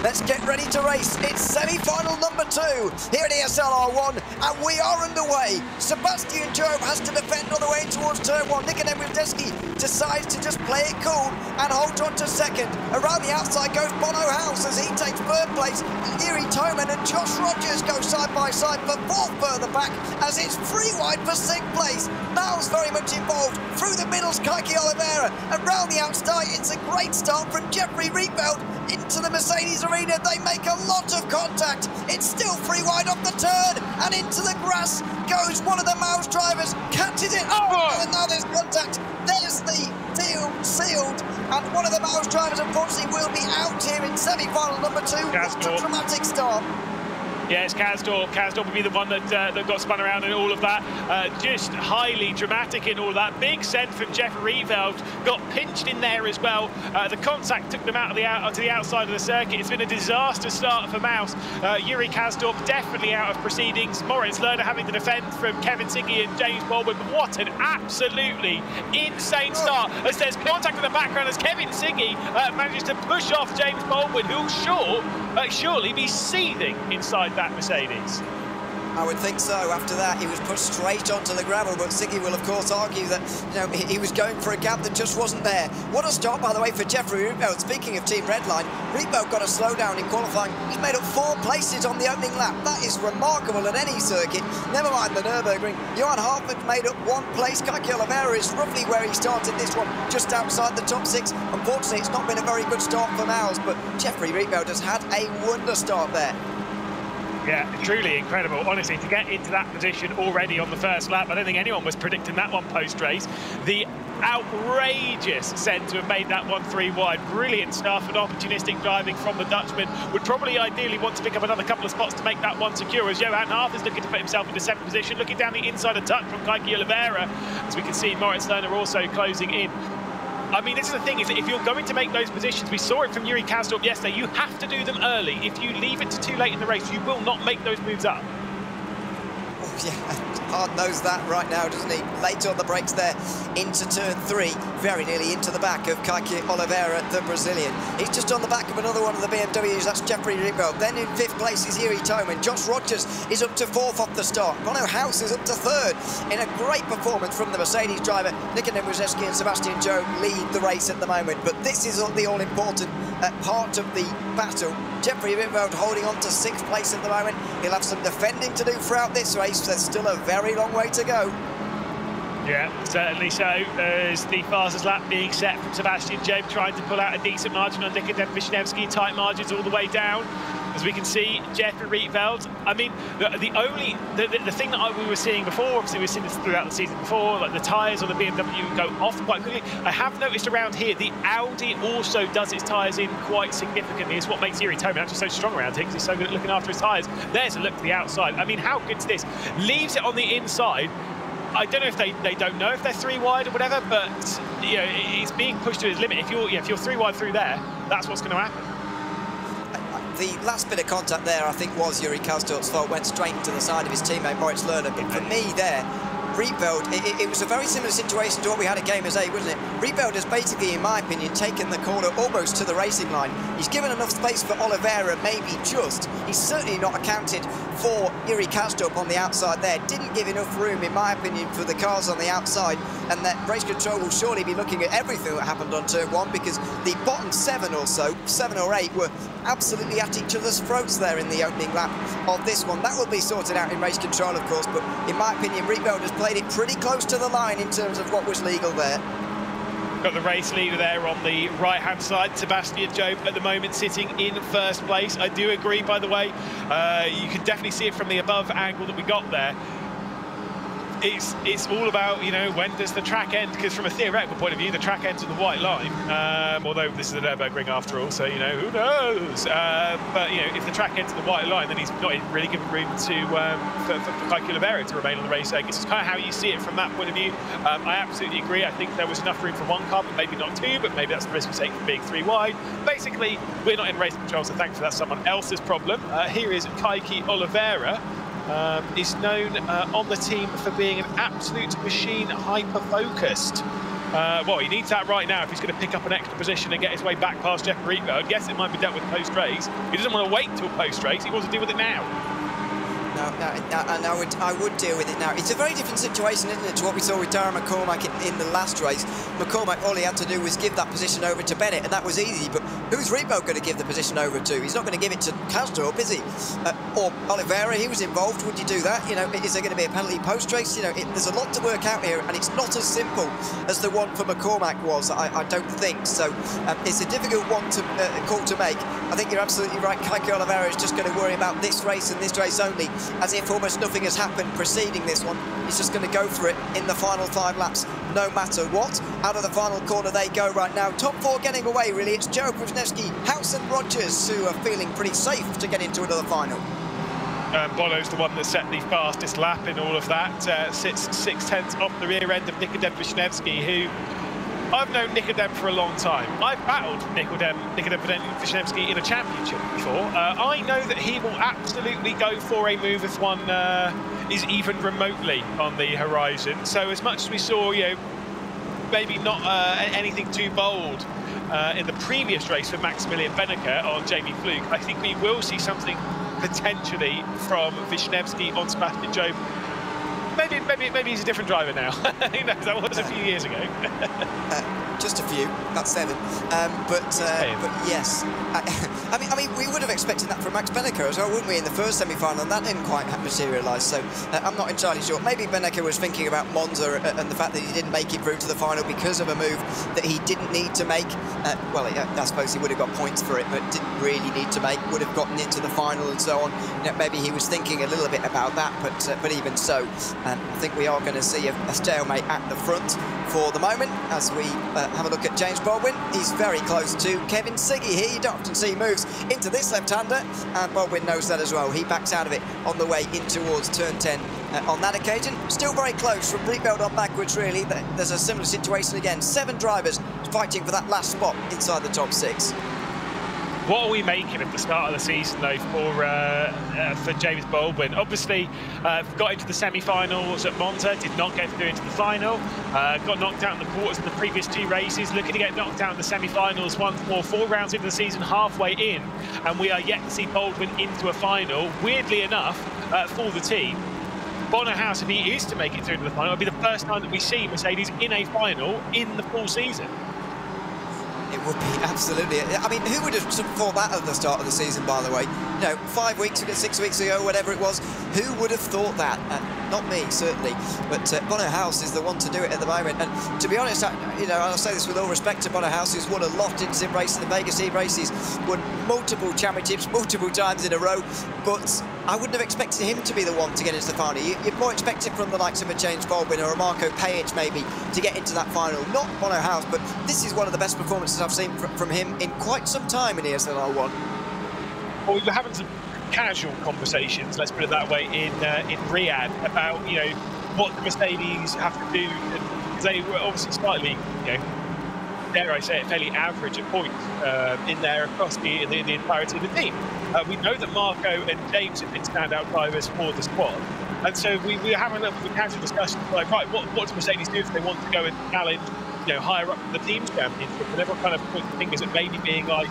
Let's get ready to race. It's semi-final number 2 here at ESL R1, and we are underway. Sebastian Job has to defend on the way towards turn 1. Nikodem Wisniewski decides to just play it cool and hold on to second. Around the outside goes Bono House as he takes third place. Yuri Toman and Josh Rogers go side by side for fourth further back as it's free wide for 6th place. Mal's very much involved. Through the middle's Kaiki Oliveira, and round the outside it's a great start from Jeffrey Rietveld into the Mercedes arena. They make a lot of contact. It's still free wide off the turn, and into the grass goes one of the Mal's drivers, catches it, and now there's contact. There's the deal sealed, and one of the Mal's drivers unfortunately will be out here in semi-final number 2. What a dramatic start. Yeah, it's Kasdorp. Kasdorp would be the one that got spun around in all of that. Just highly dramatic in all of that. Big send from Jeffrey Rietveld. Got pinched in there as well. The contact took them out to the outside of the circuit. It's been a disaster start for Mouse. Yuri Kasdorp definitely out of proceedings. Moritz Lerner having to defend from Kevin Siggy and James Baldwin. But what an absolutely insane start. As there's contact in the background as Kevin Siggy manages to push off James Baldwin, who'll surely be seething inside that Mercedes. I would think so. After that, he was pushed straight onto the gravel, but Siggy will, of course, argue that he was going for a gap that just wasn't there. What a start, by the way, for Jeffrey Rietveld. Speaking of Team Redline, Rietveld got a slowdown in qualifying. He's made up 4 places on the opening lap. That is remarkable at any circuit. Never mind the Nürburgring. Johan Hartmann made up 1 place. Kaiki Oliveira is roughly where he started this one, just outside the top 6. Unfortunately, it's not been a very good start for Miles, but Jeffrey Rietveld has had a wonder start there. Yeah, truly incredible. Honestly, to get into that position already on the first lap, I don't think anyone was predicting that one post-race. The outrageous send to have made that one 3 wide. Brilliant stuff and opportunistic driving from the Dutchman. Would probably ideally want to pick up another couple of spots to make that one secure, as Johan Harth is looking to put himself into 7th position. Looking down the inside of touch from Kaiki Oliveira, as we can see Moritz Lerner also closing in. I mean, this is the thing, is that if you're going to make those positions, we saw it from Yuri Kasdorp yesterday, you have to do them early. If you leave it to too late in the race, you will not make those moves up. Oh, yeah. Hard knows that right now, doesn't he? Late on the brakes there into turn 3, very nearly into the back of Kaiki Oliveira, the Brazilian. He's just on the back of another one of the BMWs, that's Jeffrey Rietveld. Then in 5th place is Yuri Toman. Josh Rogers is up to 4th off the start. Bono House is up to 3rd in a great performance from the Mercedes driver. Nikodem Wisniewski and Sebastian Job lead the race at the moment, but this is the all-important part of the battle. Jeffrey Rietveld holding on to 6th place at the moment. He'll have some defending to do throughout this race. There's still a very long way to go. Yeah, certainly so. As the fastest lap being set from Sebastian Job, trying to pull out a decent margin on Nikodem Wisniewski. Tight margins all the way down. As we can see, Jeffrey Rietveld. I mean, the thing that we were seeing before, obviously we've seen this throughout the season before, like the tyres on the BMW go off quite quickly. I have noticed around here, the Audi also does its tyres in quite significantly. It's what makes Yuri Toman actually so strong around here, because he's so good at looking after his tyres. There's a look to the outside. I mean, how good's this? Leaves it on the inside. I don't know if they don't know if they're 3 wide or whatever, but you know, it's being pushed to its limit. If you're 3 wide through there, that's what's going to happen. The last bit of contact there, I think, was Yuri Kasdorp's fault. Went straight into the side of his teammate Moritz Lerner. But for me there, Rietveld, it was a very similar situation to what we had at Gamers 8, wasn't it? Rietveld has basically, in my opinion, taken the corner almost to the racing line. He's given enough space for Oliveira, maybe just. He's certainly not accounted for Yuri Kasdorp on the outside there. Didn't give enough room, in my opinion, for the cars on the outside. And that race control will surely be looking at everything that happened on turn 1, because the bottom 7 or so, 7 or 8, were absolutely at each other's throats there in the opening lap of this one. That will be sorted out in race control, of course, but in my opinion, Rietveld has played it pretty close to the line in terms of what was legal there. Got the race leader there on the right-hand side, Sebastian Job at the moment sitting in 1st place. I do agree, by the way, you can definitely see it from the above angle that we got there. It's all about, you know, when does the track end? Because from a theoretical point of view, the track ends at the white line. Although this is a Nürburgring after all, so you know, who knows? But you know, if the track ends at the white line, then he's not really given room to for Kaiki Oliveira to remain on the race. So I guess it's kind of how you see it from that point of view. I absolutely agree. I think there was enough room for 1 car, but maybe not 2. But maybe that's the risk we take from being 3 wide. Basically, we're not in race control, so thankfully that's someone else's problem. Here is Kaiki Oliveira. Is known on the team for being an absolute machine, hyper-focused. Well, he needs that right now if he's going to pick up an extra position and get his way back past Jeff Rietveld. Yes, it might be dealt with post-race. He doesn't want to wait till post-race. He wants to deal with it now. No, and I would deal with it now. It's a very different situation, isn't it, to what we saw with Darren McCormack in the last race. McCormack, all he had to do was give that position over to Bennett, and that was easy. But who's Rietveld going to give the position over to? He's not going to give it to Kastrup, is he? Or Oliveira, he was involved. Would you do that? You know, is there going to be a penalty post-race? You know, there's a lot to work out here, and it's not as simple as the one for McCormack was. I don't think so. It's a difficult one to call to make. I think you're absolutely right. Kaiki Oliveira is just going to worry about this race and this race only, as if almost nothing has happened preceding this one. He's just going to go for it in the final 5 laps, no matter what. Out of the final corner they go right now. Top 4 getting away, really. It's Joe Wisniewski, House and Rogers who are feeling pretty safe to get into another final. Bono's the one that set the fastest lap in all of that. Sits 6/10 off the rear end of Nikodem Wisniewski, who... I've known Nikodem for a long time. I've battled Nikodem Wisniewski in a championship before. I know that he will absolutely go for a move if one is even remotely on the horizon. So as much as we saw, you know, maybe not anything too bold in the previous race for Maximilian Benneker on Jamie Fluke, I think we will see something potentially from Wisniewski on Sebastian Job. Maybe he's a different driver now. Who knows? That was a few years ago. Just a few, not 7. But yes, I mean, we would have expected that from Max Benneker as well, wouldn't we, in the first semi-final? And that didn't quite materialise. So I'm not entirely sure. Maybe Benneker was thinking about Monza and the fact that he didn't make it through to the final because of a move that he didn't need to make. Well, I suppose he would have got points for it, but didn't really need to make. Would have gotten into the final and so on. You know, maybe he was thinking a little bit about that, but even so, I think we are going to see a stalemate at the front for the moment as we have a look at James Baldwin. He's very close to Kevin Siggy here. You don't often see moves into this left-hander, and Baldwin knows that as well. He backs out of it on the way in towards turn 10 on that occasion. Still very close from Rietveld on backwards, really. There's a similar situation again. 7 drivers fighting for that last spot inside the top 6. What are we making at the start of the season, though, for James Baldwin? Obviously, got into the semi-finals at Monza, did not get through into the final, got knocked out in the quarters in the previous 2 races, looking to get knocked out in the semi-finals once more, 4 rounds into the season, halfway in, and we are yet to see Baldwin into a final. Weirdly enough, for the team, Bono House, if he is to make it through to the final, it'll be the first time that we see Mercedes in a final in the full season. It would be, absolutely. I mean, who would have thought that at the start of the season, by the way? You know, 5 weeks ago, 6 weeks ago, whatever it was, who would have thought that? Not me, certainly. But Bono House is the one to do it at the moment. And to be honest, you know, I'll say this with all respect to Bono House, who's won a lot in sim racing, the Vegas sim races, won multiple championships, multiple times in a row. But I wouldn't have expected him to be the one to get into the final. You'd more expect it from the likes of a James Baldwin or a Marco Pajic, maybe, to get into that final. Not Bono House, but this is one of the best performances I've seen from him in quite some time in ESL R1. Well, we were having some casual conversations, let's put it that way, in Riyadh about, you know, what the Mercedes have to do, because they were obviously slightly, you know, dare I say it, fairly average at points in there across the entirety of the team. We know that Marco and James have been standout drivers for the squad, and so we were having a casual discussion like, right, what does Mercedes do if they want to go and challenge, you know, higher up in the team's championship? And everyone kind of points fingers at maybe being like,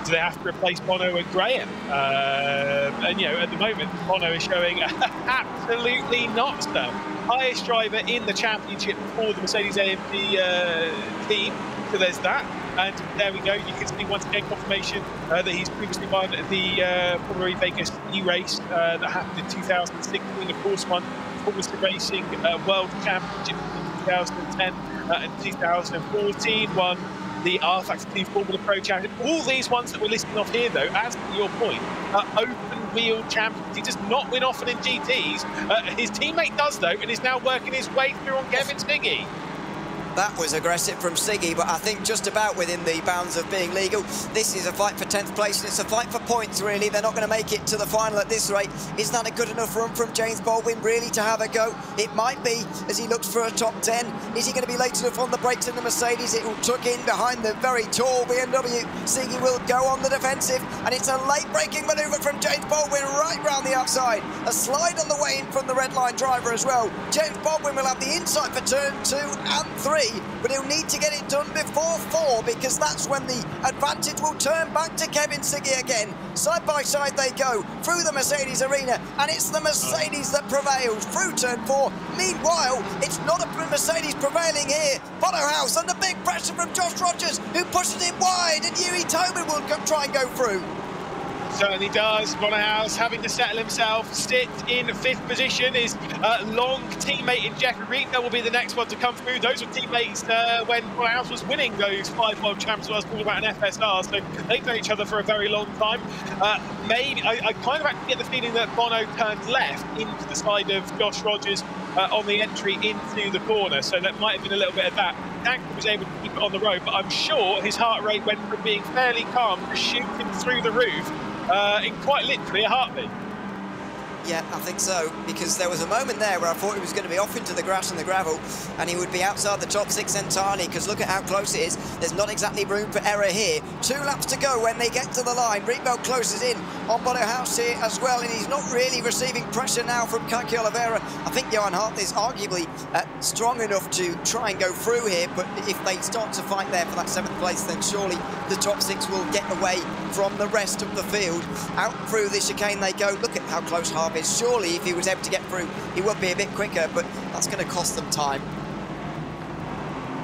do they have to replace Bono and Graham? And, you know, at the moment, Bono is showing absolutely not so. Highest driver in the championship for the Mercedes-AMG team. So there's that. And there we go. You can see once again confirmation that he's previously won the Formula E Vegas E-race that happened in 2016. Of course, won Formula Racing World Championship in 2010 and 2014. Won the R Factor 2 Formula Pro Championship. All these ones that we're listing off here, though, as to your point, are open-wheel champions. He does not win often in GTs. His teammate does, though, and is now working his way through on Kevin Siggy. That was aggressive from Siggy, but I think just about within the bounds of being legal. This is a fight for 10th place, and it's a fight for points, really. They're not going to make it to the final at this rate. Is that a good enough run from James Baldwin, really, to have a go? It might be, as he looks for a top 10. Is he going to be late enough on the brakes in the Mercedes? It will tuck in behind the very tall BMW. Siggy will go on the defensive, and it's a late-braking manoeuvre from James Baldwin right round the outside. A slide on the way in from the red line driver as well. James Baldwin will have the inside for turn 2 and 3. 3, but he'll need to get it done before 4, because that's when the advantage will turn back to Kevin Siggy again. Side by side they go through the Mercedes arena, and it's the Mercedes that prevails through turn 4. Meanwhile, it's not a Mercedes prevailing here. Bono House under big pressure from Josh Rogers, who pushes it wide, and Yuri Tobin will try and go through. Certainly does. Bono House having to settle himself. Sit in 5th position. His long teammate in Jeffrey Reetner will be the next one to come through. Those were teammates when Bono House was winning those 5 World Champs. I was talking about an FSR, so they've known each other for a very long time. Maybe I kind of actually get the feeling that Bono turned left into the side of Josh Rogers on the entry into the corner, so that might have been a little bit of that. Anker was able to keep it on the road, but I'm sure his heart rate went from being fairly calm to shooting through the roof in quite literally a heartbeat. Yeah, I think so, because there was a moment there where I thought he was going to be off into the grass and the gravel, and he would be outside the top 6 entirely, because look at how close it is. There's not exactly room for error here. 2 laps to go when they get to the line. Rietveld closes in on Bono House here as well, and he's not really receiving pressure now from Kaki Oliveira. I think Johan Hart is arguably strong enough to try and go through here, but if they start to fight there for that 7th place, then surely the top 6 will get away from the rest of the field. Out through the chicane they go. Look at how close Hart is. Surely if he was able to get through, he would be a bit quicker, but that's going to cost them time.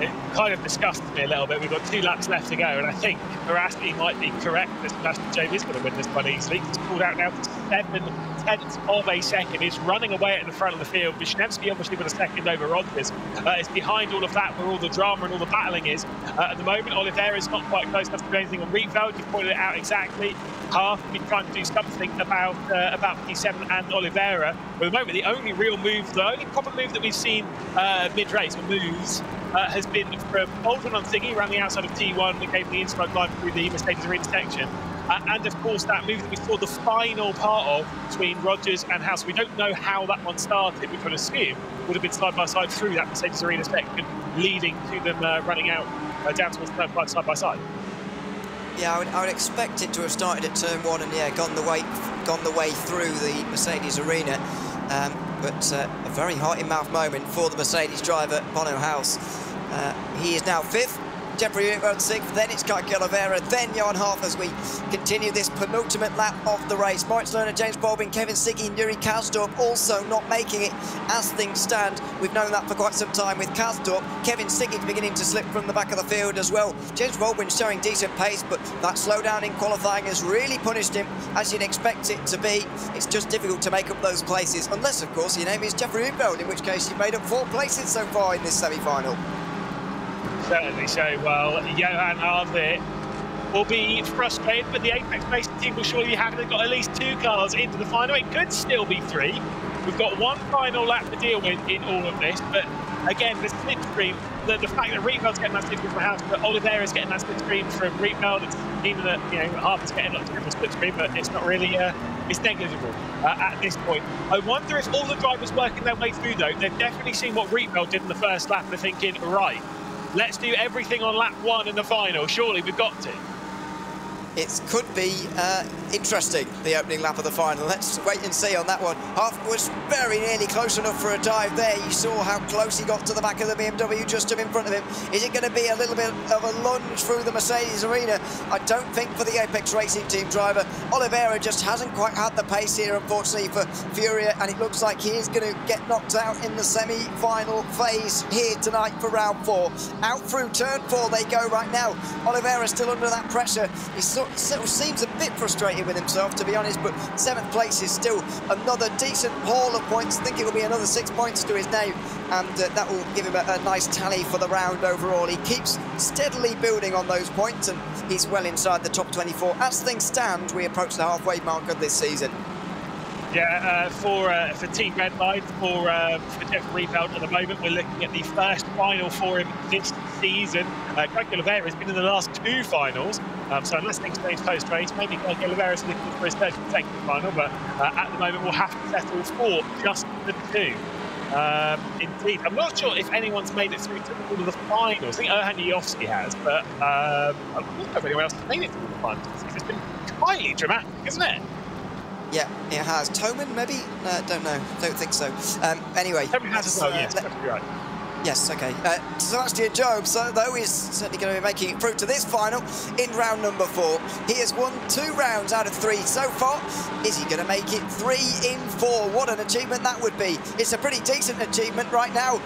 It kind of disgusts me a little bit. We've got 2 laps left to go, and I think Verasti might be correct that Sebastian Job is going to win this one easily. He's pulled out now to 7/10 of a second. He's running away at the front of the field. Wisniewski obviously with a second over Rogers. It's behind all of that where all the drama and all the battling is. At the moment, Oliveira's not quite close enough to do anything on Rietveld. You've pointed it out exactly. Half been trying to do something about P7 and Oliveira. But at the moment, the only real move, the only proper move that we've seen mid-race, or moves, has been from Aldrin on Siggy around the outside of T1 that gave the inside line through the Mercedes arena section. And of course, that move that we saw the final part of between Rogers and House. We don't know how that one started, which would assume would have been side by side through that Mercedes arena section, leading to them running out down towards turn 5 side by side. Yeah, I would expect it to have started at turn 1 and gone the way through the Mercedes arena. But a very heart-in-mouth moment for the Mercedes driver, Bono House. He is now 5th. Jeffrey Reetveld 6th, then it's Kaki Oliveira, then Johan Hart as we continue this penultimate lap of the race. Moritz Lerner, James Baldwin, Kevin Siggy, and Yuri Kasdorp also not making it as things stand. We've known that for quite some time with Kasdorp. Kevin Siggy beginning to slip from the back of the field as well. James Baldwin showing decent pace, but that slowdown in qualifying has really punished him, as you'd expect it to be. It's just difficult to make up those places, unless, of course, your name is Jeffrey Reetveld, in which case you've made up 4 places so far in this semi-final. Certainly so. Well, Johan Hart will be frustrated, but the Apex Racing team will surely be happy they've got at least 2 cars into the final. It could still be 3. We've got 1 final lap to deal with in all of this, but again, the slipstream, the fact that Rietveld's getting that slipstream from House, but Oliveira's getting that slipstream from Rietveld, it's even that, Harper's getting a triple slipstream, but it's not really, it's negligible at this point. I wonder if all the drivers working their way through, though, they've definitely seen what Rietveld did in the first lap, and they're thinking, right, let's do everything on lap 1 in the final. Surely we've got to. It could be interesting, the opening lap of the final. Let's wait and see on that one. Hart was very nearly close enough for a dive there. You saw how close he got to the back of the BMW just in front of him. Is it going to be a little bit of a lunge through the Mercedes arena? I don't think for the Apex Racing team driver. Oliveira just hasn't quite had the pace here, unfortunately, for Furia, and it looks like he is going to get knocked out in the semi-final phase here tonight for round 4. Out through turn 4 they go right now. Oliveira still under that pressure. He sort of seems a bit frustrated with himself, to be honest, but 7th place is still another decent haul of points. I think it will be another 6 points to his name, and that will give him a nice tally for the round overall. He keeps steadily building on those points, and he's well inside the top 24. As things stand, we approach the halfway mark of this season. Yeah, for Team Red Line, for Jeff Reetveld at the moment, we're looking at the first final for him this season. Kaki Oliveira has been in the last 2 finals, so unless things change post-race, maybe Kaki Oliveira is looking for his 3rd consecutive final, but at the moment we'll have to settle for just the 2. Indeed, I'm not sure if anyone's made it through to all of the finals. I think Erhan Yovsky has, but I'm not sure if anyone else has made it through the finals. It's been quite dramatic, isn't it? Yeah, it has. Toman, maybe? No, don't know. Don't think so. Anyway. Toman has as well, yes. That's right. Yes, okay. Sebastian Job, so though, is certainly going to be making it through to this final in round number 4. He has won 2 rounds out of 3 so far. Is he going to make it 3 in 4? What an achievement that would be. It's a pretty decent achievement right now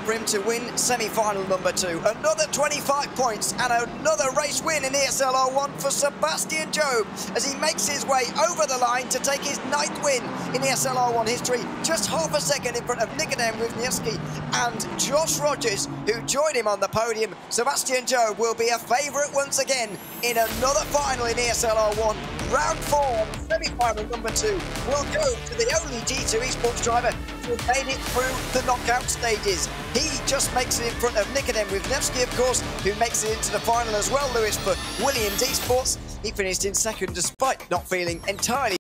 for him to win semi-final number 2. Another 25 points and another race win in ESL R1 for Sebastian Job as he makes his way over the line to take his 9th win in ESL R1 history, just half a second in front of Nikodem Wisniewski and Josh Rogers, who joined him on the podium. Sebastian Job will be a favourite once again in another final in ESL R1. Round 4, semi-final number 2, will go to the only G2 esports driver who made it through the knockout stages. He just makes it in front of Nikodem Wisniewski, of course, who makes it into the final as well, Lewis, for Williams Esports. He finished in 2nd despite not feeling entirely